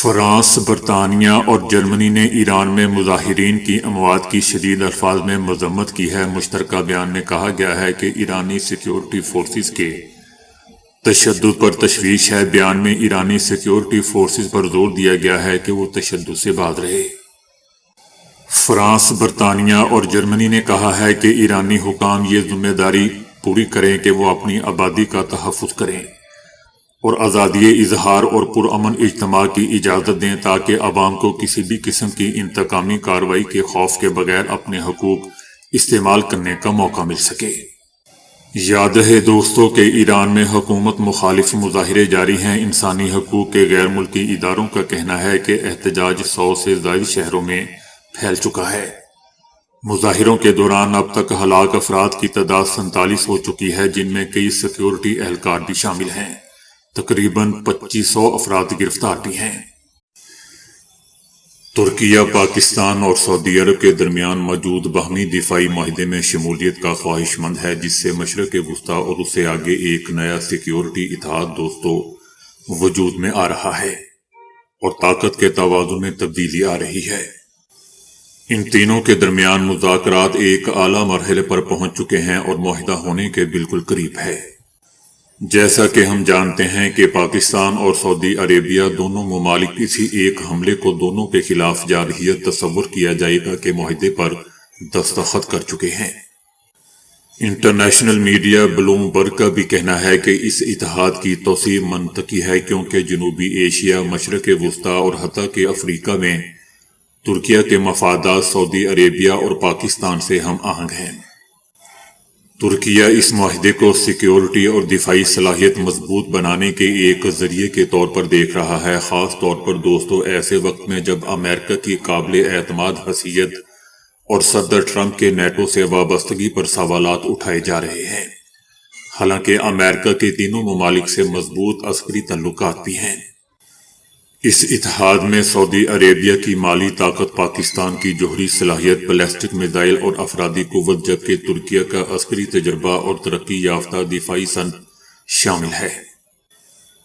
France, برطانیہ اور جرمنی نے ایران میں مظاہرین کی اموات کی شدید الفاظ میں مذمت کی ہے۔ مشترکہ بیان میں کہا گیا ہے کہ ایرانی سیکیورٹی فورسز کے تشدد پر تشویش ہے۔ بیان میں ایرانی سیکیورٹی فورسز پر زور دیا گیا ہے کہ وہ تشدد سے باز رہے۔ فرانس، برطانیہ اور جرمنی نے کہا ہے کہ ایرانی حکام یہ ذمہ داری پوری کریں کہ وہ اپنی آبادی کا تحفظ کریں اور آزادی اظہار اور پرامن اجتماع کی اجازت دیں تاکہ عوام کو کسی بھی قسم کی انتقامی کارروائی کے خوف کے بغیر اپنے حقوق استعمال کرنے کا موقع مل سکے۔ یاد رہے دوستو کہ ایران میں حکومت مخالف مظاہرے جاری ہیں۔ انسانی حقوق کے غیر ملکی اداروں کا کہنا ہے کہ احتجاج 100 سے زائد شہروں میں پھیل چکا ہے۔ مظاہروں کے دوران اب تک ہلاک افراد کی تعداد 47 ہو چکی ہے، جن میں کئی سیکیورٹی اہلکار بھی شامل ہیں۔ تقریباً 2500 افراد گرفتار بھی ہیں۔ ترکیہ، پاکستان اور سعودی عرب کے درمیان موجود باہمی دفاعی معاہدے میں شمولیت کا خواہش مند ہے، جس سے مشرق وسطیٰ اور اس سے آگے ایک نیا سیکیورٹی اتحاد دوستو وجود میں آ رہا ہے اور طاقت کے توازن میں تبدیلی آ رہی ہے۔ ان تینوں کے درمیان مذاکرات ایک اعلیٰ مرحلے پر پہنچ چکے ہیں اور معاہدہ ہونے کے بالکل قریب ہے۔ جیسا کہ ہم جانتے ہیں کہ پاکستان اور سعودی عربیہ دونوں ممالک کسی ایک حملے کو دونوں کے خلاف جارحیت تصور کیا جائے گا کے معاہدے پر دستخط کر چکے ہیں۔ انٹرنیشنل میڈیا بلومبرگ کا بھی کہنا ہے کہ اس اتحاد کی توسیع منطقی ہے کیونکہ جنوبی ایشیا، مشرق وسطیٰ اور حتیٰ کہ افریقہ میں ترکیہ کے مفادات سعودی عربیہ اور پاکستان سے ہم آہنگ ہیں۔ ترکیہ اس معاہدے کو سیکیورٹی اور دفاعی صلاحیت مضبوط بنانے کے ایک ذریعے کے طور پر دیکھ رہا ہے، خاص طور پر دوستو ایسے وقت میں جب امریکہ کی قابل اعتماد حیثیت اور صدر ٹرمپ کے نیٹو سے وابستگی پر سوالات اٹھائے جا رہے ہیں۔ حالانکہ امریکہ کے تینوں ممالک سے مضبوط عسکری تعلقات بھی ہیں۔ اس اتحاد میں سعودی عربیہ کی مالی طاقت، پاکستان کی جوہری صلاحیت، بیلسٹک میزائل اور افرادی قوت، جبکہ ترکیہ کا عسکری تجربہ اور ترقی یافتہ دفاعی صنعت شامل ہے۔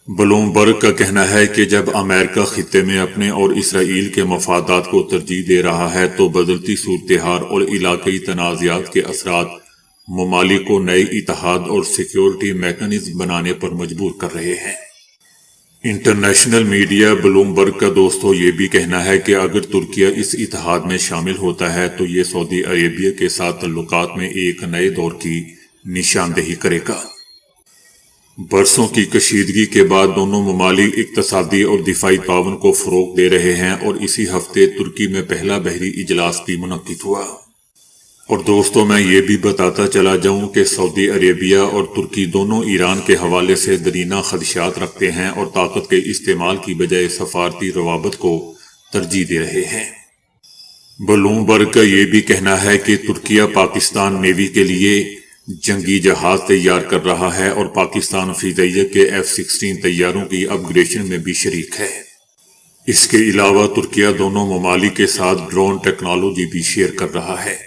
بلومبرگ کا کہنا ہے کہ جب امریکہ خطے میں اپنے اور اسرائیل کے مفادات کو ترجیح دے رہا ہے تو بدلتی صورتحال اور علاقائی تنازعات کے اثرات ممالک کو نئے اتحاد اور سیکیورٹی میکانزم بنانے پر مجبور کر رہے ہیں۔ انٹرنیشنل میڈیا بلومبرگ کا دوستو یہ بھی کہنا ہے کہ اگر ترکیہ اس اتحاد میں شامل ہوتا ہے تو یہ سعودی عربیہ کے ساتھ تعلقات میں ایک نئے دور کی نشاندہی کرے گا۔ برسوں کی کشیدگی کے بعد دونوں ممالک اقتصادی اور دفاعی تعاون کو فروغ دے رہے ہیں اور اسی ہفتے ترکی میں پہلا بحری اجلاس بھی منعقد ہوا۔ اور دوستو میں یہ بھی بتاتا چلا جاؤں کہ سعودی عربیہ اور ترکی دونوں ایران کے حوالے سے درینہ خدشات رکھتے ہیں اور طاقت کے استعمال کی بجائے سفارتی روابط کو ترجیح دے رہے ہیں۔ بلومبرگ کا یہ بھی کہنا ہے کہ ترکیہ پاکستان نیوی کے لیے جنگی جہاز تیار کر رہا ہے اور پاکستان فضائیہ کے F-16 طیاروں کی اپ گریڈیشن میں بھی شریک ہے۔ اس کے علاوہ ترکیہ دونوں ممالک کے ساتھ ڈرون ٹیکنالوجی بھی شیئر کر رہا ہے۔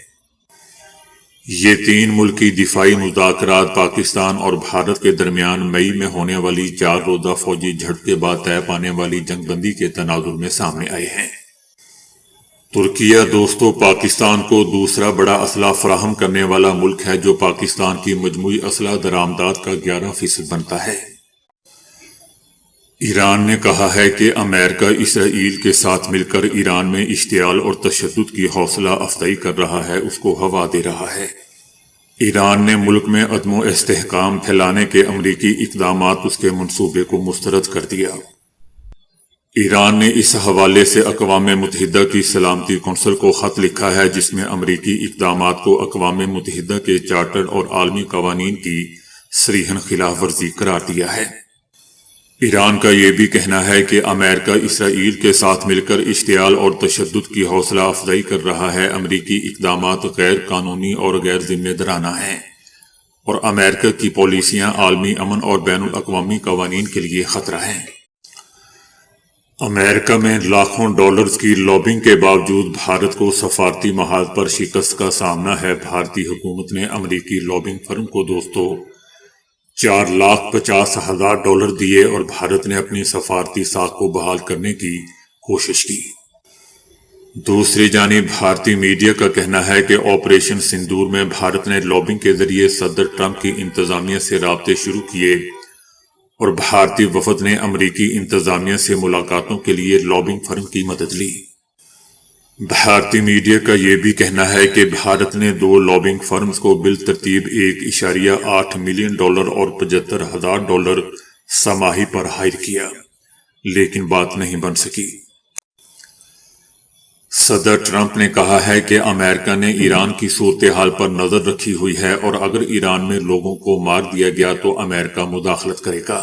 یہ تین ملکی دفاعی مذاکرات پاکستان اور بھارت کے درمیان مئی میں ہونے والی 4 روزہ فوجی جھڑپ کے بعد طے پانے والی جنگ بندی کے تناظر میں سامنے آئے ہیں۔ ترکیہ دوستو پاکستان کو دوسرا بڑا اسلحہ فراہم کرنے والا ملک ہے جو پاکستان کی مجموعی اسلحہ درآمدات کا 11% بنتا ہے۔ ایران نے کہا ہے کہ امریکہ اسرائیل کے ساتھ مل کر ایران میں اشتعال اور تشدد کی حوصلہ افزائی کر رہا ہے، اس کو ہوا دے رہا ہے۔ ایران نے ملک میں عدم و استحکام پھیلانے کے امریکی اقدامات اس کے منصوبے کو مسترد کر دیا۔ ایران نے اس حوالے سے اقوام متحدہ کی سلامتی کونسل کو خط لکھا ہے جس میں امریکی اقدامات کو اقوام متحدہ کے چارٹر اور عالمی قوانین کی صریحاً خلاف ورزی قرار دیا ہے۔ ایران کا یہ بھی کہنا ہے کہ امریکہ اسرائیل کے ساتھ مل کر اشتعال اور تشدد کی حوصلہ افزائی کر رہا ہے۔ امریکی اقدامات غیر قانونی اور غیر ذمہ دارانہ ہیں اور امریکہ کی پالیسیاں عالمی امن اور بین الاقوامی قوانین کے لیے خطرہ ہیں۔ امریکہ میں لاکھوں ڈالرز کی لابنگ کے باوجود بھارت کو سفارتی محاذ پر شکست کا سامنا ہے۔ بھارتی حکومت نے امریکی لابنگ فرم کو دوستو $4,50,000 دیے اور بھارت نے اپنی سفارتی ساکھ کو بحال کرنے کی کوشش کی۔ دوسری جانب بھارتی میڈیا کا کہنا ہے کہ آپریشن سندور میں بھارت نے لابنگ کے ذریعے صدر ٹرمپ کی انتظامیہ سے رابطے شروع کیے اور بھارتی وفد نے امریکی انتظامیہ سے ملاقاتوں کے لیے لابنگ فرم کی مدد لی۔ بھارتی میڈیا کا یہ بھی کہنا ہے کہ بھارت نے 2 لابنگ فرمز کو بالترتیب $1.8 ملین اور $75,000 سماہی پر ہائر کیا، لیکن بات نہیں بن سکی۔ صدر ٹرمپ نے کہا ہے کہ امریکہ نے ایران کی صورتحال پر نظر رکھی ہوئی ہے اور اگر ایران میں لوگوں کو مار دیا گیا تو امریکہ مداخلت کرے گا۔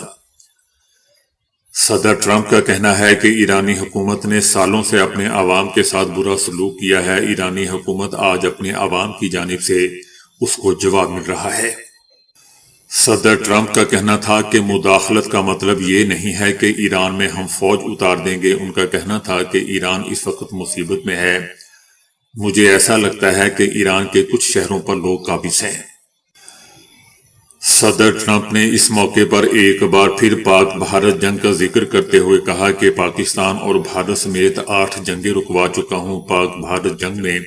صدر ٹرمپ کا کہنا ہے کہ ایرانی حکومت نے سالوں سے اپنے عوام کے ساتھ برا سلوک کیا ہے۔ ایرانی حکومت آج اپنے عوام کی جانب سے اس کو جواب مل رہا ہے۔ صدر ٹرمپ کا کہنا تھا کہ مداخلت کا مطلب یہ نہیں ہے کہ ایران میں ہم فوج اتار دیں گے۔ ان کا کہنا تھا کہ ایران اس وقت مصیبت میں ہے۔ مجھے ایسا لگتا ہے کہ ایران کے کچھ شہروں پر لوگ قابض ہیں۔ صدر ٹرمپ نے اس موقع پر ایک بار پھر پاک بھارت جنگ کا ذکر کرتے ہوئے کہا کہ پاکستان اور بھارت سمیت 8 جنگیں رکوا چکا ہوں۔ پاک بھارت جنگ میں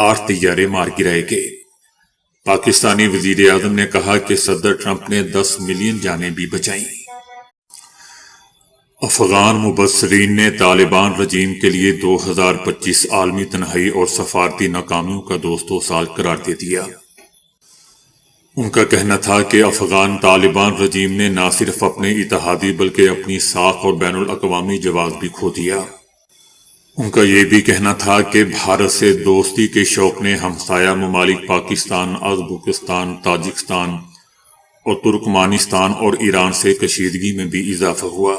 8 طیارے مار گرائے گئے۔ پاکستانی وزیر اعظم نے کہا کہ صدر ٹرمپ نے 10 ملین جانیں بھی بچائیں۔ افغان مبصرین نے طالبان رجیم کے لیے 2025 عالمی تنہائی اور سفارتی ناکامیوں کا 200 سال قرار دے دیا۔ ان کا کہنا تھا کہ افغان طالبان رجیم نے نہ صرف اپنے اتحادی بلکہ اپنی ساکھ اور بین الاقوامی جواز بھی کھو دیا۔ ان کا یہ بھی کہنا تھا کہ بھارت سے دوستی کے شوق نے ہمسایہ ممالک پاکستان، ازبکستان، تاجکستان اور ترکمانستان اور ایران سے کشیدگی میں بھی اضافہ ہوا،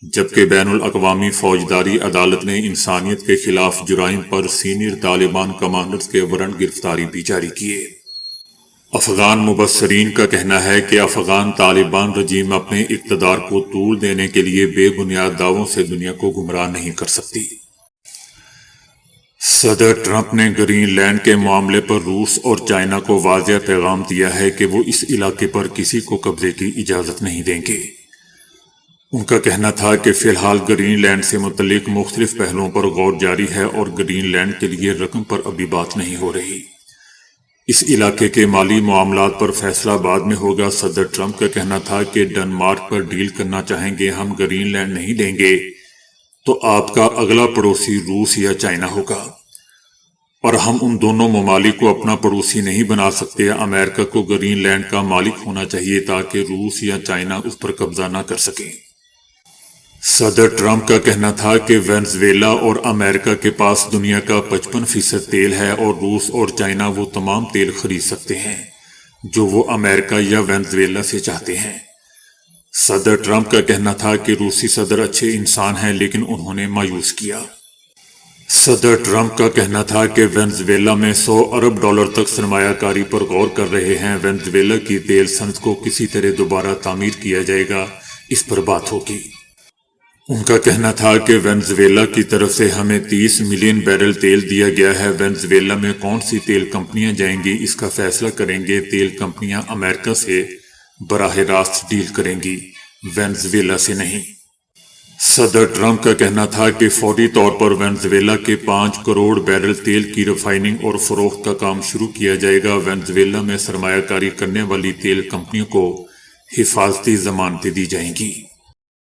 جبکہ بین الاقوامی فوجداری عدالت نے انسانیت کے خلاف جرائم پر سینئر طالبان کمانڈرز کے وارنٹ گرفتاری بھی جاری کیے۔ افغان مبصرین کا کہنا ہے کہ افغان طالبان رجیم اپنے اقتدار کو طول دینے کے لیے بے بنیاد دعووں سے دنیا کو گمراہ نہیں کر سکتی۔ صدر ٹرمپ نے گرین لینڈ کے معاملے پر روس اور چائنا کو واضح پیغام دیا ہے کہ وہ اس علاقے پر کسی کو قبضے کی اجازت نہیں دیں گے۔ ان کا کہنا تھا کہ فی الحال گرین لینڈ سے متعلق مختلف پہلوؤں پر غور جاری ہے اور گرین لینڈ کے لیے رقم پر ابھی بات نہیں ہو رہی۔ اس علاقے کے مالی معاملات پر فیصلہ بعد میں ہوگا۔ صدر ٹرمپ کا کہنا تھا کہ ڈنمارک پر ڈیل کرنا چاہیں گے، ہم گرین لینڈ نہیں دیں گے تو آپ کا اگلا پڑوسی روس یا چائنا ہوگا، اور ہم ان دونوں ممالک کو اپنا پڑوسی نہیں بنا سکتے۔ امریکہ کو گرین لینڈ کا مالک ہونا چاہیے تاکہ روس یا چائنا اس پر قبضہ نہ کر سکیں۔ صدر ٹرمپ کا کہنا تھا کہ وینزویلا اور امریکہ کے پاس دنیا کا 55% تیل ہے اور روس اور چائنا وہ تمام تیل خرید سکتے ہیں جو وہ امریکہ یا وینزویلا سے چاہتے ہیں۔ صدر ٹرمپ کا کہنا تھا کہ روسی صدر اچھے انسان ہیں لیکن انہوں نے مایوس کیا۔ صدر ٹرمپ کا کہنا تھا کہ وینزویلا میں $100 ارب تک سرمایہ کاری پر غور کر رہے ہیں۔ وینزویلا کی تیل صنعت کو کسی طرح دوبارہ تعمیر کیا جائے گا، اس پر بات ہوگی۔ ان کا کہنا تھا کہ وینزویلا کی طرف سے ہمیں 30 ملین بیرل تیل دیا گیا ہے۔ وینزویلا میں کون سی تیل کمپنیاں جائیں گی اس کا فیصلہ کریں گے۔ تیل کمپنیاں امریکہ سے براہ راست ڈیل کریں گی، وینزویلا سے نہیں۔ صدر ٹرمپ کا کہنا تھا کہ فوری طور پر وینزویلا کے 5 کروڑ بیرل تیل کی ریفائننگ اور فروخت کا کام شروع کیا جائے گا۔ وینزویلا میں سرمایہ کاری کرنے والی تیل کمپنیوں کو حفاظتی ضمانتیں دی جائیں گی۔